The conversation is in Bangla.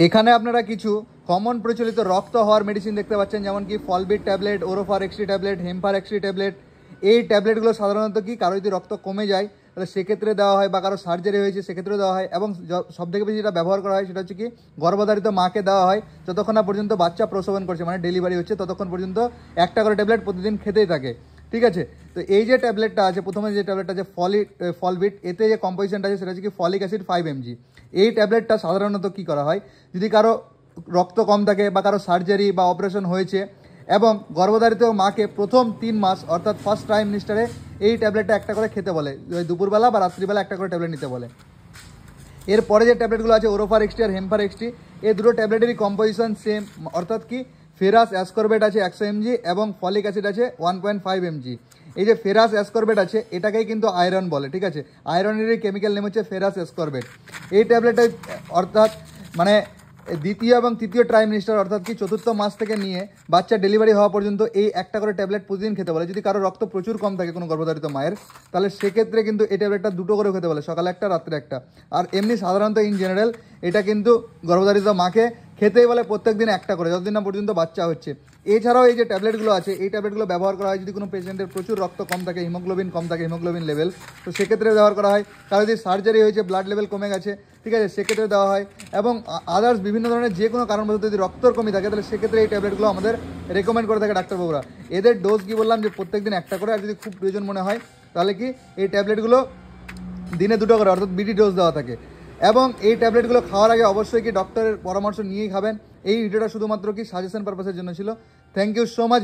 এখানে আপনারা কিছু কমন প্রচলিত রক্ত হওয়ার মেডিসিন দেখতে পাচ্ছেন, যেমন কি Folvite tablet, Orofer XT tablet, হেম্পার এক্সটি ট্যাবলেট। এই ট্যাবলেটগুলো সাধারণত কি কারো যদি রক্ত কমে যায় তাহলে সেক্ষেত্রে দেওয়া হয়, বা কারো সার্জারি হয়েছে সেক্ষেত্রেও দেওয়া হয়। এবং সবথেকে বেশি যেটা ব্যবহার করা হয় সেটা হচ্ছে কি গর্ভধারিত মাকে দেওয়া হয় যতক্ষণ না পর্যন্ত বাচ্চা প্রসবন করছে, মানে ডেলিভারি হচ্ছে, ততক্ষণ পর্যন্ত একটা করে ট্যাবলেট প্রতিদিন খেতেই থাকে। ঠিক আছে, তো এই যে ট্যাবলেটটা আছে, প্রথমে যে ট্যাবলেটটা আছে ফলবিট, এতে যে কম্পোজিশনটা আছে সেটা হচ্ছে কি ফলিক অ্যাসিড 5 mg। এই ট্যাবলেটটা সাধারণত কি করা হয়, যদি কারো রক্ত কম থাকে বা কারো সার্জারি বা অপারেশন হয়েছে এবং গর্ভধারিত মাকে প্রথম 3 মাস অর্থাৎ ফার্স্ট ট্রাইমিস্টারে এই ট্যাবলেটটা একটা করে খেতে বলে, দুপুরবেলা বা রাত্রিবেলা একটা করে ট্যাবলেট নিতে বলে। এরপরে যে ট্যাবলেটগুলো আছে ওরোফার এক্সটি আর হেম্পার এক্সটি, এই দুটো ট্যাবলেটেরই কম্পোজিশন সেম, অর্থাৎ কি ফেরাস অ্যাসকর্বেট আছে 100 mg এবং ফলিক অ্যাসিড আছে 1.5 mg। এই যে ফেরাস অ্যাসকর্বেট আছে এটাকেই কিন্তু আয়রন বলে। ঠিক আছে, আয়রনেরই কেমিক্যাল নেম হচ্ছে ফেরাস অ্যাসকর্বেট। এই ট্যাবলেটটা অর্থাৎ মানে দ্বিতীয় এবং তৃতীয় ট্রাইমিস্টার অর্থাৎ কি চতুর্থ মাস থেকে নিয়ে বাচ্চা ডেলিভারি হওয়া পর্যন্ত এই একটা করে ট্যাবলেট প্রতিদিন খেতে বলে। যদি কারো রক্ত প্রচুর কম থাকে কোনো গর্ভধারিত মায়ের, তাহলে সেক্ষেত্রে কিন্তু এই ট্যাবলেটটা দুটো করে খেতে বলে, সকালে একটা রাত্রে একটা। আর এমনি সাধারণত ইন জেনারেল এটা কিন্তু গর্ভধারিত মাকে খেতেই বলে প্রত্যেক দিন একটা করে, যতদিন না পর্যন্ত বাচ্চা হচ্ছে। এছাড়াও এই যে ট্যাবলেটগুলো আছে এই ট্যাবলেটগুলো ব্যবহার করা হয় যদি কোনো পেশেন্টের প্রচুর রক্ত কম থাকে, হিমোগ্লোবিন কম থাকে, হিমোগ্লোবিন লেভেল, তো সেক্ষেত্রে ব্যবহার করা হয়। কারো যদি সার্জারি হয়েছে, ব্লাড লেভেল কমে গেছে, ঠিক আছে, সেক্ষেত্রে দেওয়া হয়। এবং আদার্স বিভিন্ন ধরনের যে কোনো কারণবশত যদি রক্তর কমই থাকে তাহলে সেক্ষেত্রে এই ট্যাবলেটগুলো আমাদের রেকমেন্ড করে থাকে ডাক্তারবাবুরা। এদের ডোজ কি বললাম যে প্রত্যেক দিন একটা করে, আর যদি খুব প্রয়োজন মনে হয় তাহলে কি এই ট্যাবলেটগুলো দিনে 2টো করে অর্থাৎ বিডি ডোজ দেওয়া থাকে। এবং এই ট্যাবলেটগুলো খাওয়ার আগে অবশ্যই কি ডক্টরের পরামর্শ নিয়েই খাবেন। এই ভিডিওটা শুধুমাত্র কি সাজেশন পারপাসের জন্য ছিল। Thank you so much.